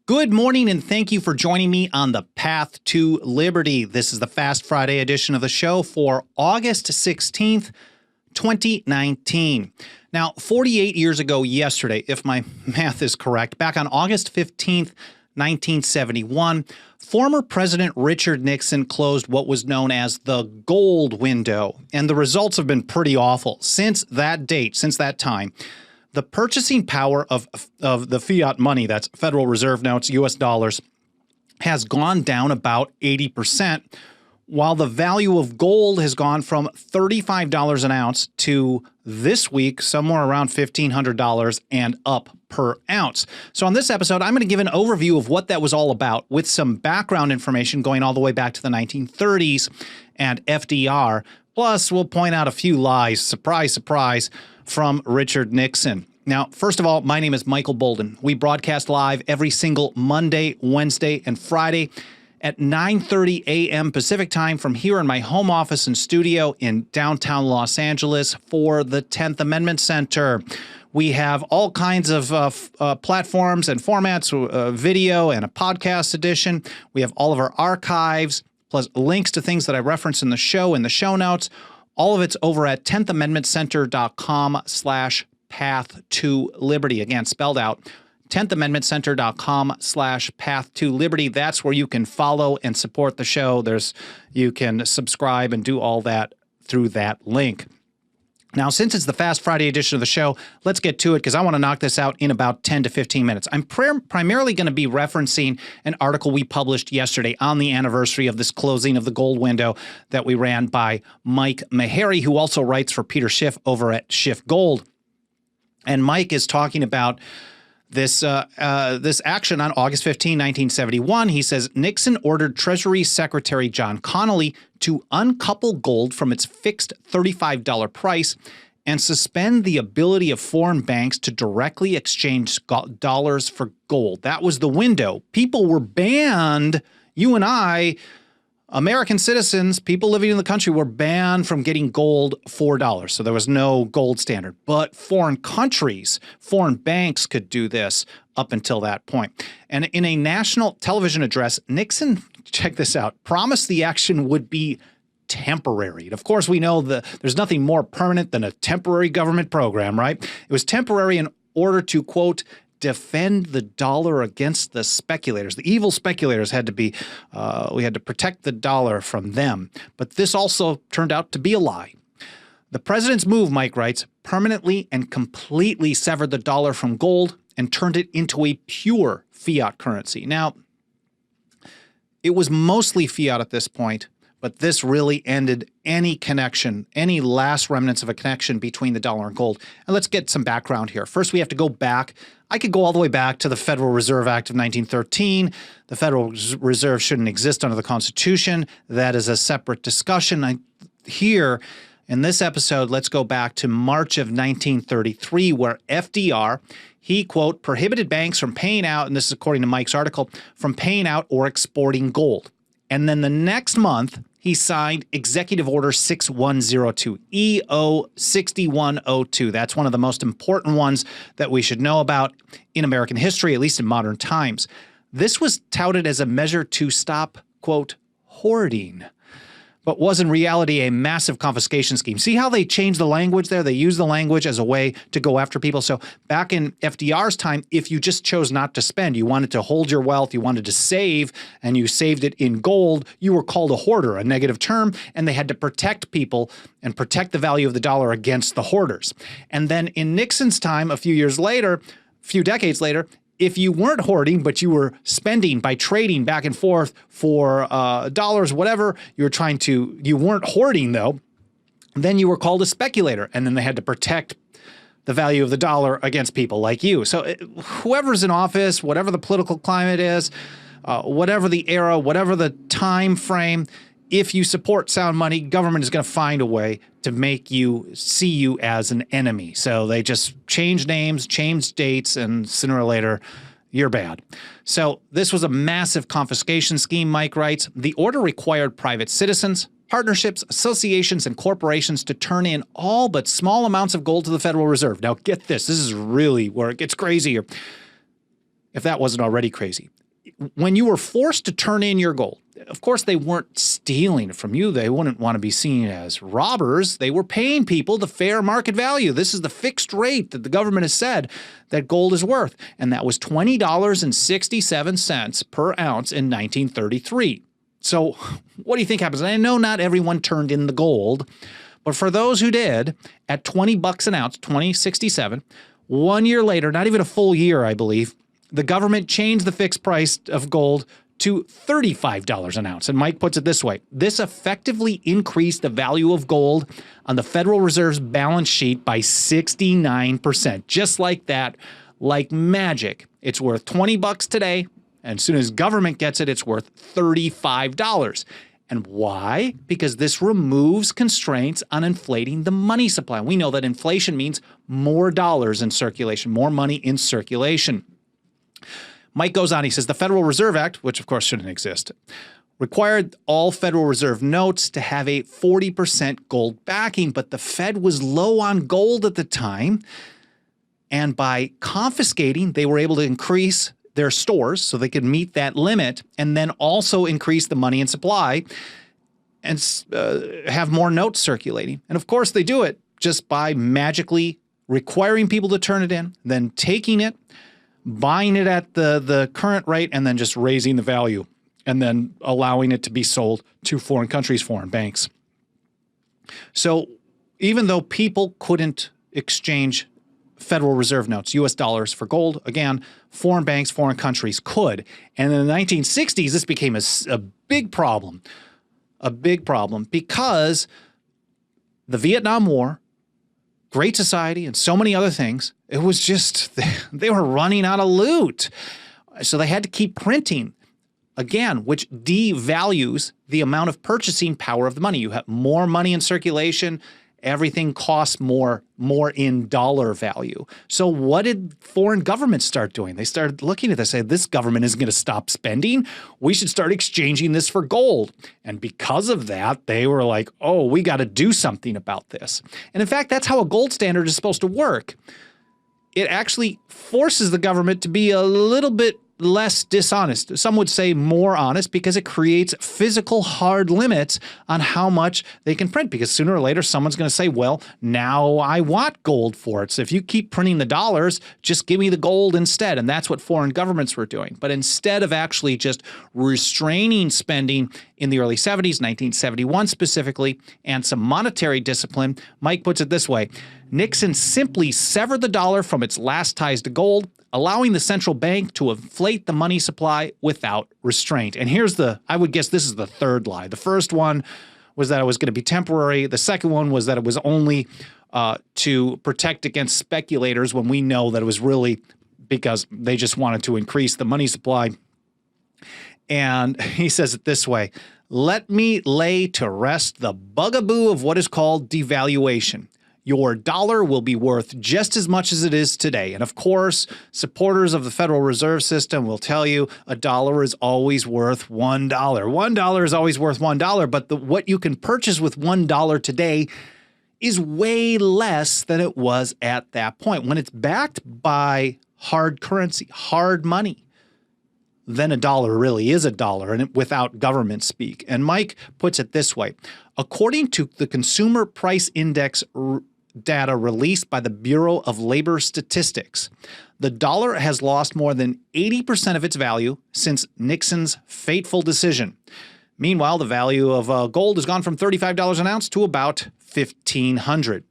Good morning, and thank you for joining me on the Path to Liberty. This is the Fast Friday edition of the show for August 16th, 2019. Now, 48 years ago yesterday, if my math is correct, back on August 15th, 1971, former President Richard Nixon closed what was known as the gold window, and the results have been pretty awful. Since that date, since that time, the purchasing power of the fiat money, that's Federal Reserve notes, U.S. dollars, has gone down about 80%, while the value of gold has gone from $35 an ounce to this week somewhere around $1,500 and up per ounce. So on this episode, I'm going to give an overview of what that was all about with some background information going all the way back to the 1930s and FDR. Plus, we'll point out a few lies, surprise, surprise, from Richard Nixon. Now, first of all, my name is Michael Boldin. We broadcast live every single Monday, Wednesday, and Friday at 9:30 a.m. Pacific time from here in my home office and studio in downtown Los Angeles for the 10th Amendment Center. We have all kinds of platforms and formats, video and a podcast edition. We have all of our archives, plus links to things that I reference in the show notes. All of it's over at 10thamendmentcenter.com/path to liberty. Again, spelled out, 10thamendmentcenter.com/path to liberty. That's where you can follow and support the show. You can subscribe and do all that through that link. Now, since it's the Fast Friday edition of the show, let's get to it because I want to knock this out in about 10 to 15 minutes. I'm primarily going to be referencing an article we published yesterday on the anniversary of this closing of the gold window that we ran by Mike Meharry, who also writes for Peter Schiff over at Schiff Gold. And Mike is talking about this action on August 15, 1971. He says, Nixon ordered Treasury Secretary John Connally to uncouple gold from its fixed $35 price and suspend the ability of foreign banks to directly exchange dollars for gold. That was the window. People were banned. You and I, American citizens, people living in the country, were banned from getting gold $4. So there was no gold standard. But foreign countries, foreign banks could do this up until that point. And in a national television address, Nixon, check this out, promised the action would be temporary. And of course, we know that there's nothing more permanent than a temporary government program, right? It was temporary in order to, quote, defend the dollar against the speculators. The evil speculators had to be, we had to protect the dollar from them. But this also turned out to be a lie. The president's move, Mike writes, permanently and completely severed the dollar from gold and turned it into a pure fiat currency. Now, it was mostly fiat at this point, but this really ended any connection, any last remnants of a connection between the dollar and gold. And let's get some background here. First, we have to go back. I could go all the way back to the Federal Reserve Act of 1913. The Federal Reserve shouldn't exist under the Constitution. That is a separate discussion. Here, in this episode, let's go back to March of 1933, where FDR, he, quote, prohibited banks from paying out, and this is according to Mike's article, from paying out or exporting gold. And then the next month, he signed Executive Order 6102, EO 6102. That's one of the most important ones that we should know about in American history, at least in modern times. This was touted as a measure to stop, quote, hoarding, but was in reality a massive confiscation scheme. See how they changed the language there? They used the language as a way to go after people. So back in FDR's time, if you just chose not to spend, you wanted to hold your wealth, you wanted to save, and you saved it in gold, you were called a hoarder, a negative term, and they had to protect people and protect the value of the dollar against the hoarders. And then in Nixon's time, a few decades later, if you weren't hoarding, but you were spending by trading back and forth for dollars, whatever, you weren't hoarding though, then you were called a speculator. And then they had to protect the value of the dollar against people like you. So whoever's in office, whatever the political climate is, whatever the era, whatever the time frame, if you support sound money, government is going to find a way to make you see you as an enemy. So they just change names, change dates, and sooner or later, you're bad. So this was a massive confiscation scheme, Mike writes. The order required private citizens, partnerships, associations, and corporations to turn in all but small amounts of gold to the Federal Reserve. Now get this. This is really where it gets crazier. If that wasn't already crazy. when you were forced to turn in your gold, of course, they weren't stealing it from you. They wouldn't want to be seen as robbers. They were paying people the fair market value. This is the fixed rate that the government has said that gold is worth. And that was $20.67 per ounce in 1933. So what do you think happens? And I know not everyone turned in the gold, but for those who did, at $20 an ounce, $20.67, 1 year later, not even a full year, I believe, the government changed the fixed price of gold to $35 an ounce. And Mike puts it this way: this effectively increased the value of gold on the Federal Reserve's balance sheet by 69%. Just like that, like magic. It's worth $20 today, and as soon as government gets it, it's worth $35. And why? Because this removes constraints on inflating the money supply. We know that inflation means more dollars in circulation, more money in circulation. Mike goes on, he says, the Federal Reserve Act, which of course shouldn't exist, required all Federal Reserve notes to have a 40% gold backing, but the Fed was low on gold at the time, and by confiscating, they were able to increase their stores so they could meet that limit and then also increase the money in supply and have more notes circulating. And of course, they do it just by magically requiring people to turn it in, then taking it, buying it at the current rate, and then just raising the value, and then allowing it to be sold to foreign countries, foreign banks. So even though people couldn't exchange Federal Reserve notes, U.S. dollars for gold, again, foreign banks, foreign countries could. And in the 1960s, this became a big problem because the Vietnam War, Great Society, and so many other things, it was just, they were running out of loot. So they had to keep printing, again, which devalues the amount of purchasing power of the money. You have more money in circulation, everything costs more in dollar value. So what did foreign governments start doing? They started looking at this, saying, this government isn't going to stop spending. We should start exchanging this for gold. And because of that, they were like, oh, we got to do something about this. And in fact, that's how a gold standard is supposed to work. It actually forces the government to be a little bit less dishonest. Some would say more honest, because it creates physical hard limits on how much they can print, because sooner or later someone's going to say, well, now I want gold for it. So if you keep printing the dollars, just give me the gold instead. And that's what foreign governments were doing. But instead of actually just restraining spending in the early 70s, 1971 specifically, and some monetary discipline, Mike puts it this way: Nixon simply severed the dollar from its last ties to gold, allowing the central bank to inflate the money supply without restraint. And here's I would guess this is the third lie. The first one was that it was going to be temporary. The second one was that it was only to protect against speculators, when we know that it was really because they just wanted to increase the money supply. And he says it this way: let me lay to rest the bugaboo of what is called devaluation. Your dollar will be worth just as much as it is today. And of course, supporters of the Federal Reserve System will tell you a dollar is always worth $1. $1 is always worth $1, but what you can purchase with $1 today is way less than it was at that point. When it's backed by hard currency, hard money, then a dollar really is a dollar, and without government speak. And Mike puts it this way: according to the Consumer Price Index data released by the Bureau of Labor Statistics, the dollar has lost more than 80% of its value since Nixon's fateful decision. Meanwhile, the value of gold has gone from $35 an ounce to about $1,500.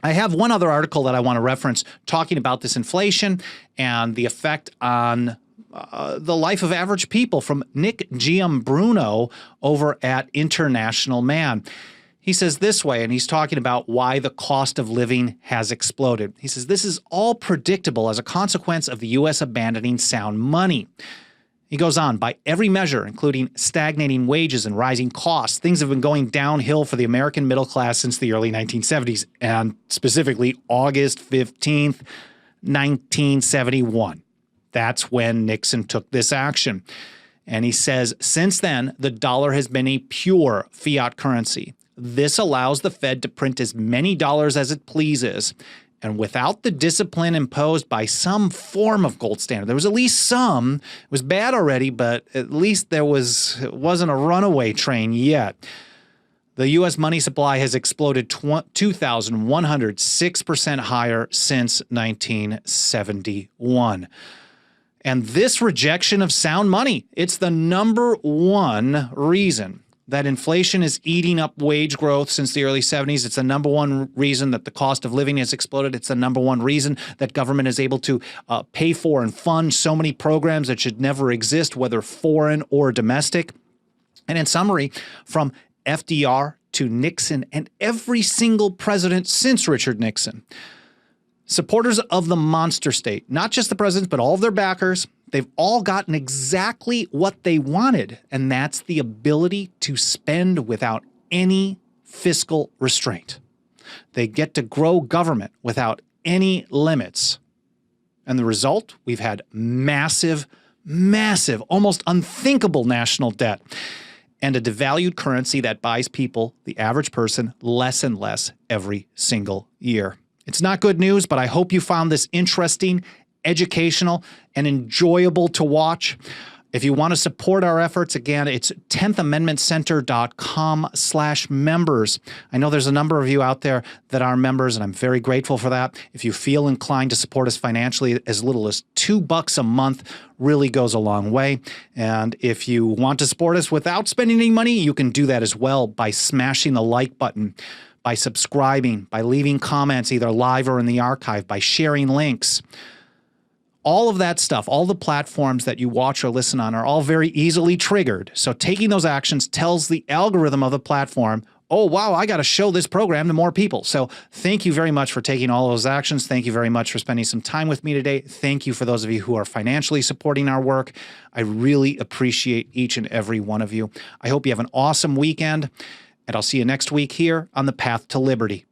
I have one other article that I want to reference talking about this inflation and the effect on the life of average people, from Nick Giambruno over at International Man. He says this way, and he's talking about why the cost of living has exploded. He says, this is all predictable as a consequence of the U.S. abandoning sound money. He goes on, by every measure, including stagnating wages and rising costs, things have been going downhill for the American middle class since the early 1970s, and specifically August 15th, 1971. That's when Nixon took this action. And he says, since then, the dollar has been a pure fiat currency. This allows the Fed to print as many dollars as it pleases. And without the discipline imposed by some form of gold standard, there was at least some. It was bad already, but at least it wasn't a runaway train yet. The U.S. money supply has exploded 2,106% higher since 1971. And this rejection of sound money, it's the number one reason that inflation is eating up wage growth since the early 70s. It's the number one reason that the cost of living has exploded. It's the number one reason that government is able to pay for and fund so many programs that should never exist, whether foreign or domestic. And in summary, from FDR to Nixon and every single president since Richard Nixon, supporters of the monster state, not just the presidents, but all of their backers, they've all gotten exactly what they wanted, and that's the ability to spend without any fiscal restraint. They get to grow government without any limits. And the result, we've had massive, almost unthinkable national debt and a devalued currency that buys people, the average person, less and less every single year. It's not good news, but I hope you found this interesting, educational, and enjoyable to watch. If you want to support our efforts, again, it's 10thamendmentcenter.com/members. I know there's a number of you out there that are members, and I'm very grateful for that. If you feel inclined to support us financially, as little as $2 a month really goes a long way. And if you want to support us without spending any money, you can do that as well by smashing the like button, by subscribing, by leaving comments either live or in the archive, by sharing links. All of that stuff, all the platforms that you watch or listen on are all very easily triggered. So taking those actions tells the algorithm of the platform, oh, wow, I got to show this program to more people. So thank you very much for taking all those actions. Thank you very much for spending some time with me today. Thank you for those of you who are financially supporting our work. I really appreciate each and every one of you. I hope you have an awesome weekend, and I'll see you next week here on The Path to Liberty.